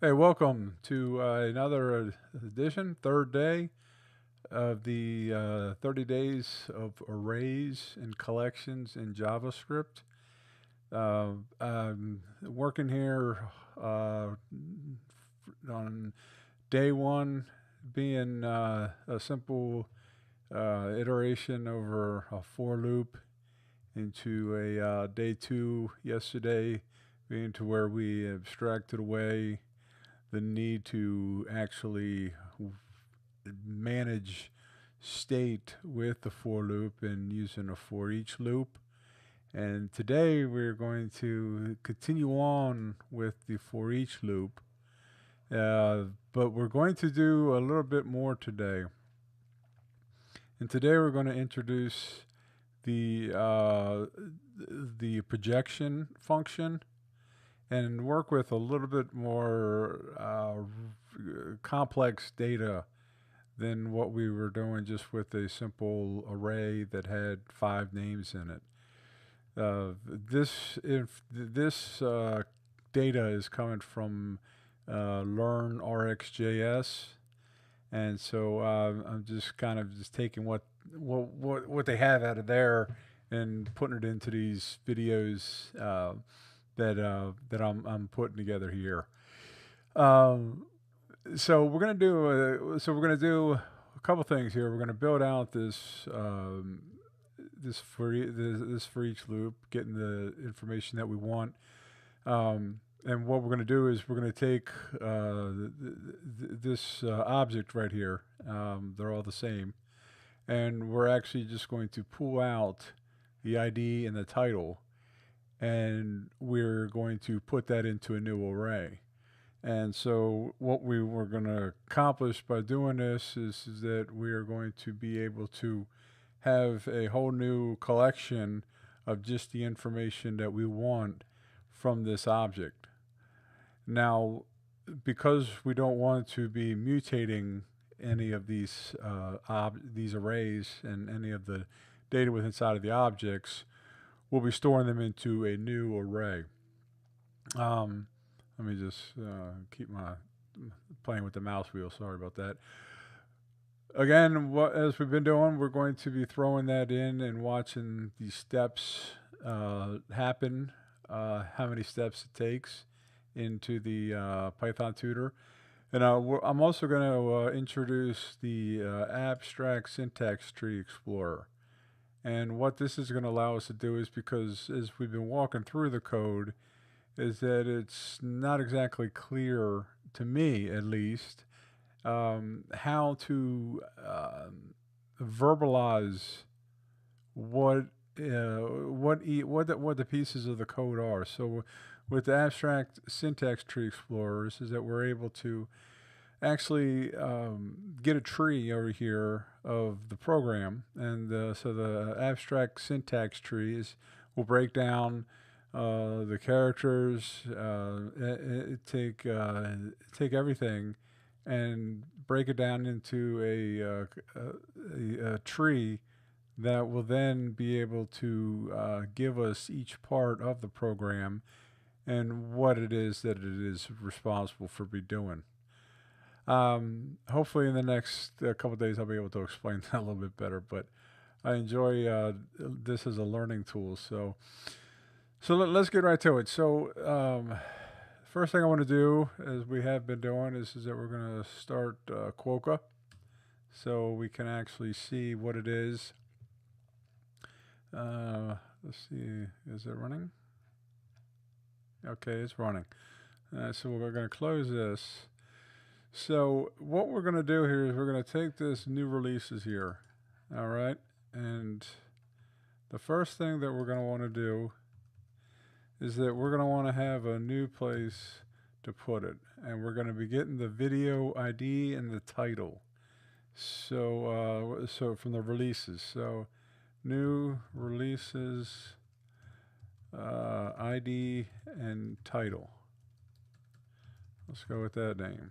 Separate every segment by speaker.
Speaker 1: Hey, welcome to another edition, third day of the 30 days of arrays and collections in JavaScript. I'm working here on day one, being a simple iteration over a for loop into a day two yesterday, being to where we abstracted away the need to actually manage state with the for loop and using a for each loop. And today we're going to continue on with the for each loop, but we're going to do a little bit more today. And today we're going to introduce the uh, the projection function and work with a little bit more complex data than what we were doing just with a simple array that had 5 names in it. This data is coming from Learn RxJS, and so I'm just kind of just taking what they have out of there and putting it into these videos that I'm putting together here. Um, so we're gonna do a couple things here. We're gonna build out this for each loop, getting the information that we want. And what we're gonna do is we're gonna take this object right here. They're all the same, and we're actually just going to pull out the ID and the title, and we're going to put that into a new array. And so, what we were going to accomplish by doing this is that we are going to be able to have a whole new collection of just the information that we want from this object. Now, because we don't want to be mutating any of these arrays and any of the data within inside of the objects, we'll be storing them into a new array. Um, Let me just keep my playing with the mouse wheel. Sorry about that. Again, as we've been doing, we're going to be throwing that in and watching the steps happen, how many steps it takes into the Python tutor. And I'm also going to introduce the abstract syntax tree explorer. And what this is going to allow us to do is, because as we've been walking through the code, is that it's not exactly clear, to me at least, how to verbalize what what the pieces of the code are. So with the abstract syntax tree explorers, is that we're able to actually get a tree over here of the program, and so the abstract syntax trees will break down the characters, take everything and break it down into a tree that will then be able to give us each part of the program and what it is that it is responsible for be doing. Hopefully, in the next couple of days, I'll be able to explain that a little bit better. But I enjoy this as a learning tool. So let's get right to it. So first thing I want to do, as we have been doing, is that we're going to start Quokka, so we can actually see what it is. Let's see, is it running? Okay, it's running. So we're going to close this. So what we're going to do here is we're going to take this new releases here, all right? And the first thing that we're going to want to do is that we're going to want to have a new place to put it. And we're going to be getting the video ID and the title. So from the releases. So new releases, ID and title. Let's go with that name.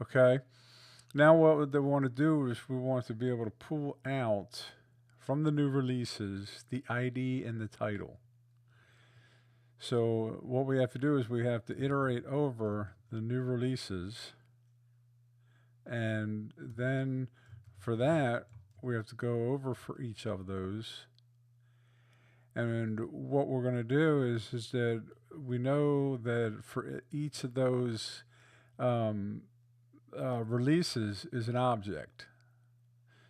Speaker 1: Okay. Now what we want to do is we want to be able to pull out from the new releases the ID and the title. So what we have to do is we have to iterate over the new releases, and then for that we have to go over for each of those. And what we're going to do is that we know that for each of those um, releases is an object.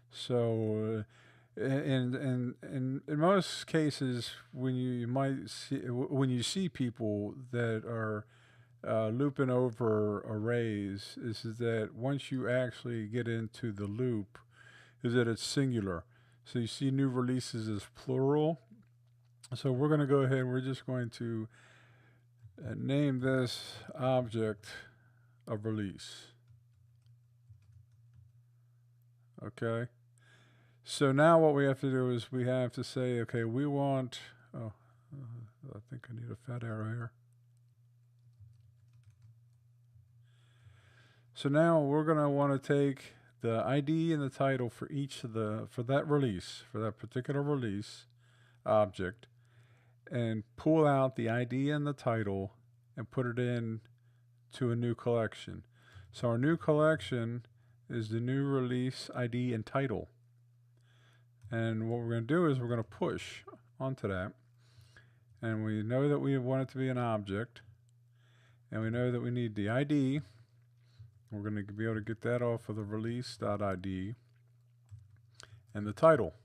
Speaker 1: So in most cases, when you might see when you see people that are looping over arrays, is that once you actually get into the loop, is that it's singular. So you see new releases as plural. So we're going to go ahead. We're just going to name this object a release. Okay. So now what we have to do is we have to say, okay, we want, I think I need a fat arrow here. So now we're going to want to take the ID and the title for each of for that release, for that particular release object, and pull out the ID and the title and put it in to a new collection. So our new collection is the new release ID and title. And what we're going to do is we're going to push onto that. And we know that we want it to be an object. And we know that we need the ID. We're going to be able to get that off of the release.id and the title.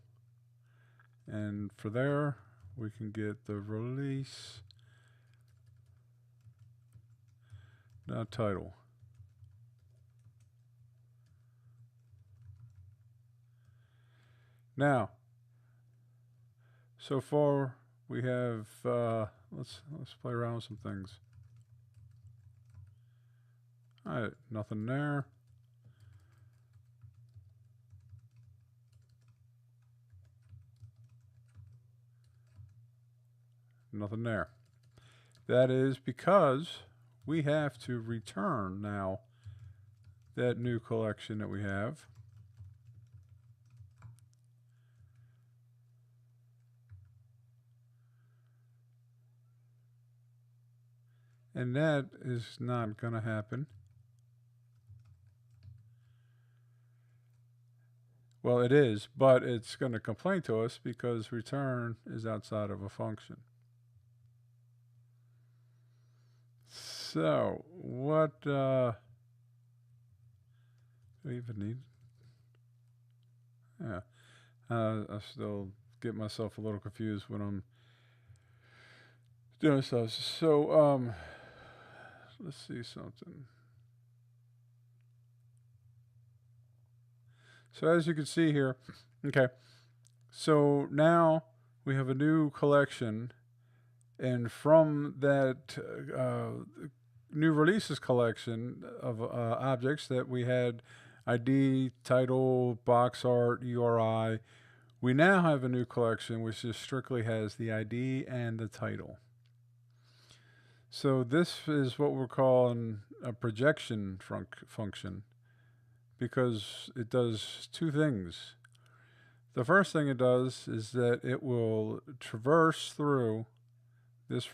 Speaker 1: And for there, we can get the release.title. Now, so far we have, let's play around with some things. All right, nothing there. Nothing there. That is because we have to return now that new collection that we have. And that is not going to happen. Well, it is, but it's going to complain to us because return is outside of a function. So, what do we even need? Yeah, I still get myself a little confused when I'm doing stuff. So, let's see something. So as you can see here, okay, so now we have a new collection, and from that new releases collection of objects that we had ID, title, box art, URI, we now have a new collection which just strictly has the ID and the title. So this is what we're calling a projection function, because it does two things. The first thing it does is that it will traverse through this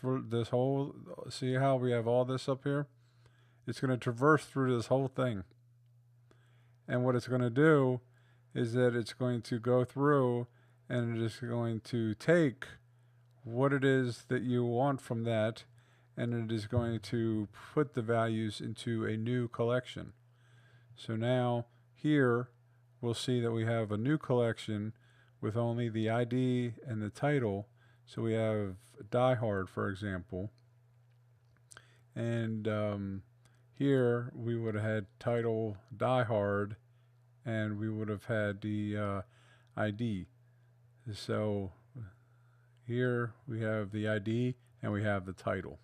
Speaker 1: whole, see how we have all this up here? It's going to traverse through this whole thing. And what it's going to do is that it's going to go through and it is going to take what it is that you want from that, and it is going to put the values into a new collection. So now here we'll see that we have a new collection with only the ID and the title. So we have Die Hard, for example. And here we would have had title Die Hard, and we would have had the ID. So here we have the ID and we have the title.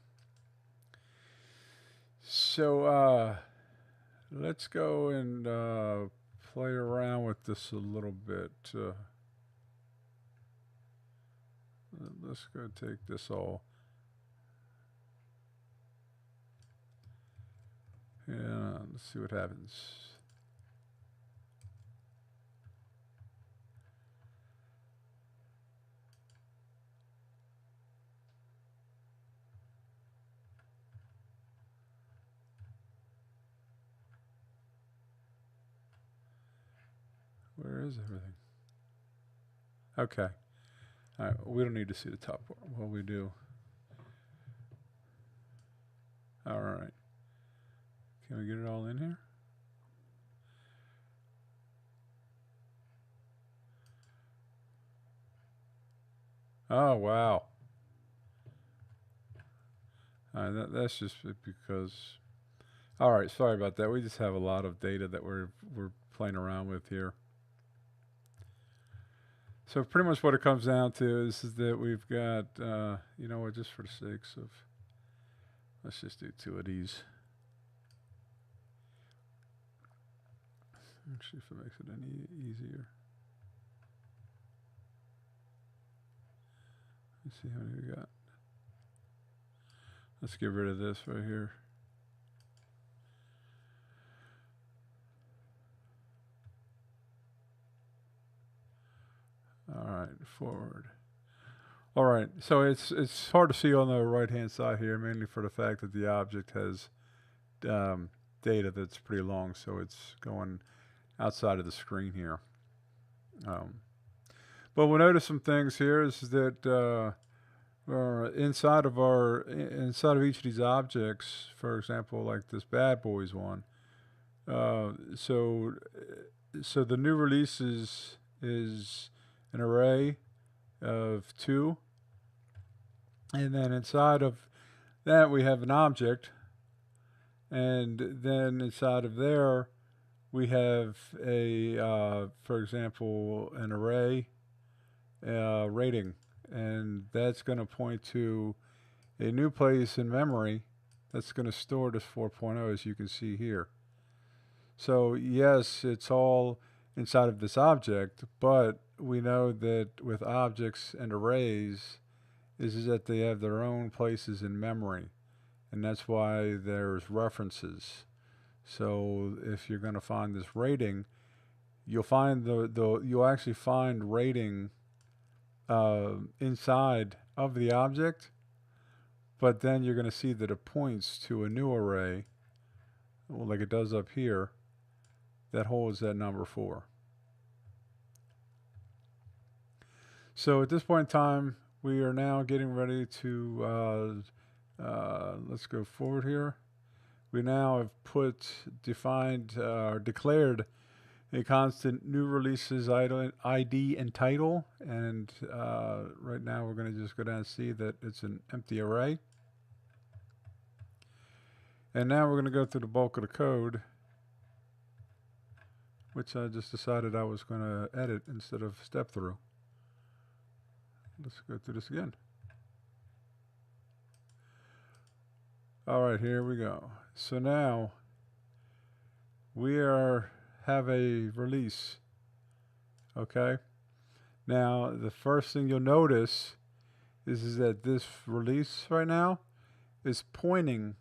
Speaker 1: So let's go and play around with this a little bit. Let's go take this all. Yeah, let's see what happens. is everything? Okay. All right. We don't need to see the top part. Well, we do. All right. Can we get it all in here? Oh, wow. That's just because. All right, sorry about that. We just have a lot of data that we're playing around with here. So pretty much what it comes down to is that we've got, you know what, just for the sakes of, let's just do 2 of these. Let's see if it makes it any easier. Let's see how many we got. Let's get rid of this right here. All right, forward. All right, so it's hard to see on the right-hand side here, mainly for the fact that the object has data that's pretty long, so it's going outside of the screen here. But we'll notice some things here is that inside of each of these objects, for example, like this bad boys one. So the new releases is an array of 2, and then inside of that we have an object, and then inside of there we have a, for example, an array rating, and that's going to point to a new place in memory that's going to store this 4.0, as you can see here. So yes, it's all inside of this object, but we know that with objects and arrays is that they have their own places in memory, and that's why there's references. So if you're going to find this rating, you'll find you'll actually find rating inside of the object, but then you're going to see that it points to a new array, like it does up here, that holds that number 4. So at this point in time, we are now getting ready to, let's go forward here. We now have declared a constant new releases ID and title, and right now we're going to just go down and see that it's an empty array. And now we're going to go through the bulk of the code, which I just decided I was going to edit instead of step through. Let's go through this again. All right, here we go. So now we have a release. Okay. Now the first thing you'll notice is that this release right now is pointing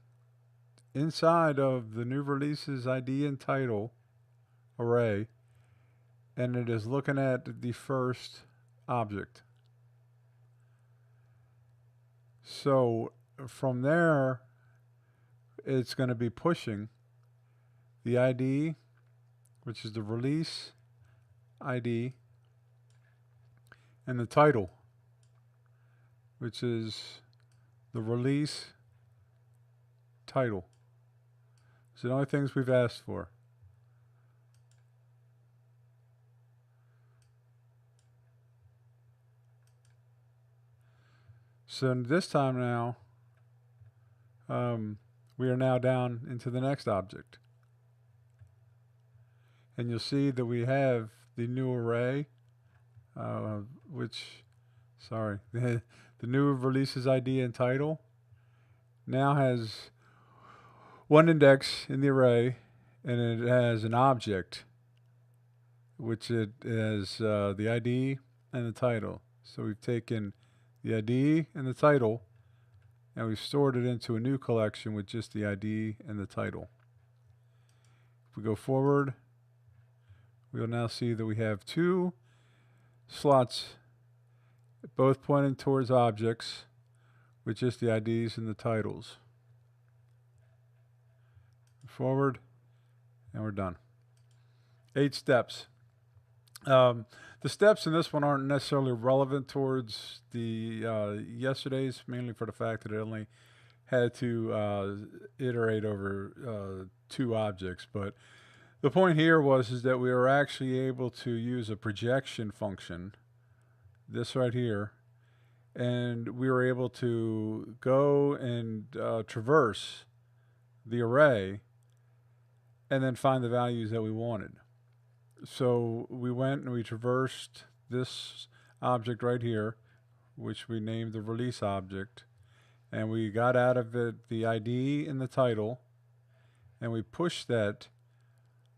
Speaker 1: inside of the new releases ID and title array, and it is looking at the first object. So from there, it's going to be pushing the ID, which is the release ID, and the title, which is the release title. It's the only things we've asked for. So this time now, we are now down into the next object. And you'll see that we have the new array, the new releases ID and title now has one index in the array, and it has an object, which it has the ID and the title. So we've taken the ID and the title, and we've stored it into a new collection with just the ID and the title. If we go forward, we'll now see that we have 2 slots, both pointing towards objects with just the IDs and the titles. Forward, and we're done. 8 steps. The steps in this one aren't necessarily relevant towards the yesterday's, mainly for the fact that it only had to iterate over two objects. But the point here was is that we were actually able to use a projection function, this right here, and we were able to go and traverse the array and then find the values that we wanted. So we went and we traversed this object right here, which we named the release object, and we got out of it the ID and the title, and we pushed that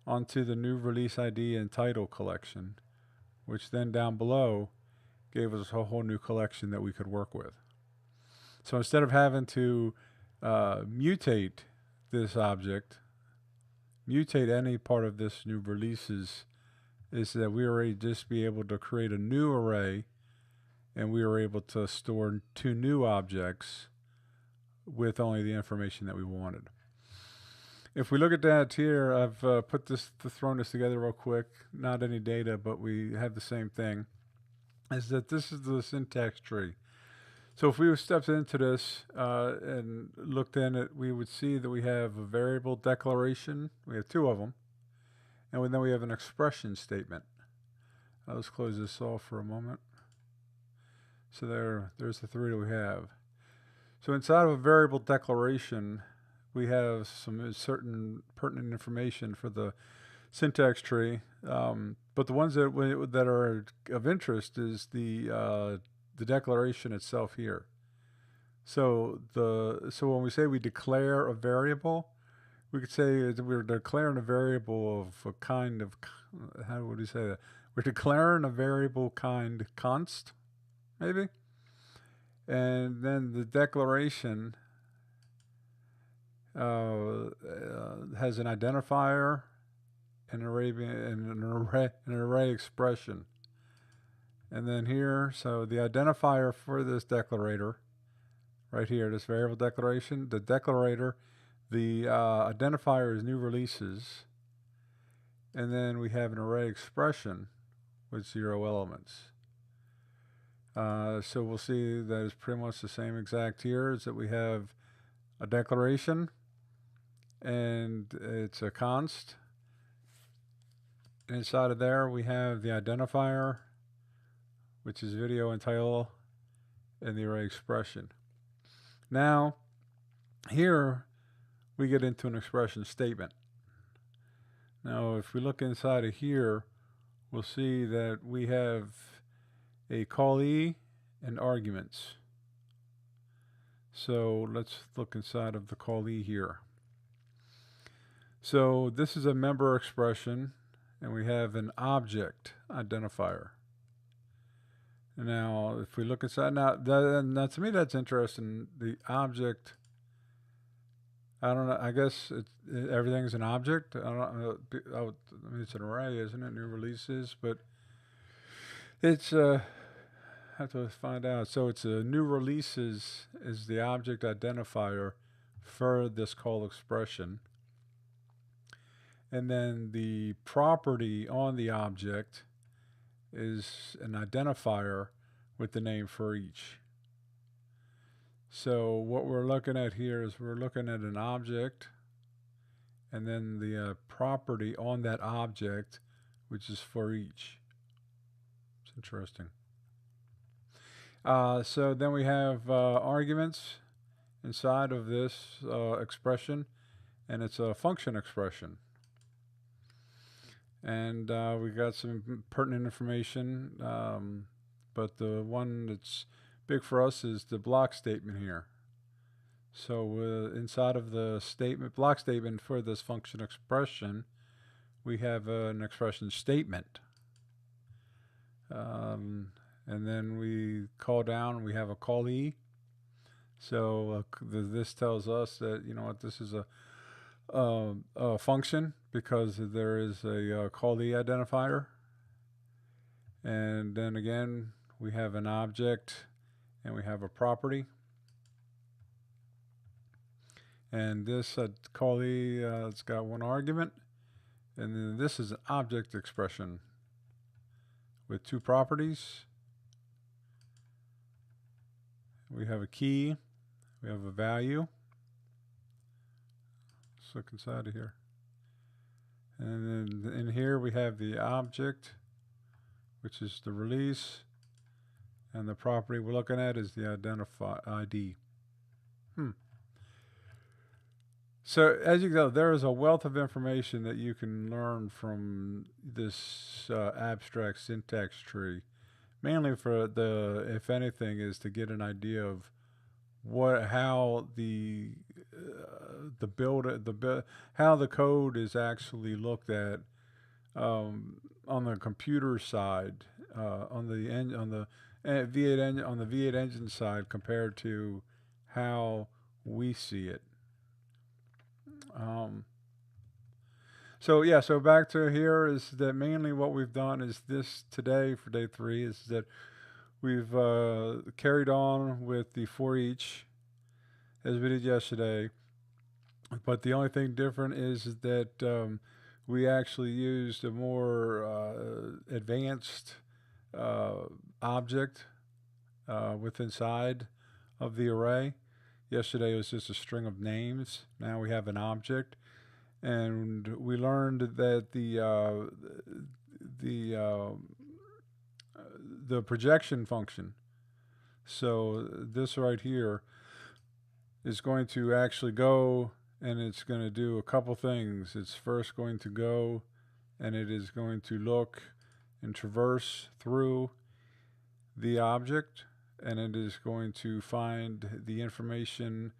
Speaker 1: onto the new release ID and title collection, which then down below gave us a whole new collection that we could work with. So instead of having to mutate this object, mutate any part of this new releases, is that we were just be able to create a new array, and we were able to store two new objects with only the information that we wanted. If we look at that here, I've thrown this together real quick. Not any data, but we have the same thing. Is that this is the syntax tree. So if we stepped into this and looked in it, we would see that we have a variable declaration. We have two of them. And then we have an expression statement. Let's close this off for a moment. So there's the three that we have. So inside of a variable declaration, we have some certain pertinent information for the syntax tree. But the ones that are of interest is the declaration itself here. So when we say we declare a variable, we could say that we're declaring a variable of a kind of, how would you say that? We're declaring a variable kind const, maybe? And then the declaration has an identifier, an array expression. And then here, so the identifier for this declarator, right here, this variable declaration, the declarator, the identifier is new releases, and then we have an array expression with 0 elements. So we'll see that it's pretty much the same exact here, is that we have a declaration, and it's a const. Inside of there, we have the identifier, which is video and title, and the array expression. Now, here, we get into an expression statement. Now, if we look inside of here, we'll see that we have a callee and arguments. So let's look inside of the callee here. So this is a member expression, and we have an object identifier. Now, if we look inside, now to me that's interesting. The object, I don't know. I guess everything's an object. I don't know. I mean, it's an array, isn't it? New releases, but it's have to find out. So it's a new releases is the object identifier for this call expression, and then the property on the object is an identifier with the name forEach. So what we're looking at here is we're looking at an object, and then the property on that object, which is forEach. It's interesting. So then we have arguments inside of this expression, and it's a function expression. And we got some pertinent information, but the one that's big for us is the block statement here. So inside of the block statement for this function expression, we have an expression statement. And then we call down, we have a callee. So this tells us that, you know what, this is a function because there is a callee identifier. And then again, we have an object and we have a property. And this callee, it's got one argument. And then this is an object expression. with two properties. We have a key, we have a value. Let's look inside of here. And then in here we have the object, which is the release, and the property we're looking at is the identify ID. So as you go, there is a wealth of information that you can learn from this abstract syntax tree. Mainly for if anything, is to get an idea of how how the code is actually looked at on the computer side, on the V8 engine side compared to how we see it. So back to here is that mainly what we've done is this today for day 3 is that we've carried on with the forEach as we did yesterday, but the only thing different is that we actually used a more advanced object with inside of the array. Yesterday it was just a string of names. Now we have an object, and we learned that the projection function. So this right here is going to actually go, and it's going to do a couple things. It's first going to go, and it is going to look and traverse through the object, and it is going to find the information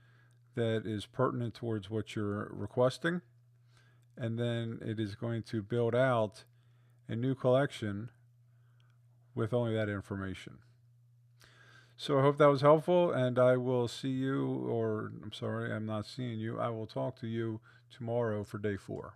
Speaker 1: that is pertinent towards what you're requesting, and then it is going to build out a new collection with only that information. So I hope that was helpful, and I will see you, or I'm sorry, I'm not seeing you. I will talk to you tomorrow for day 4.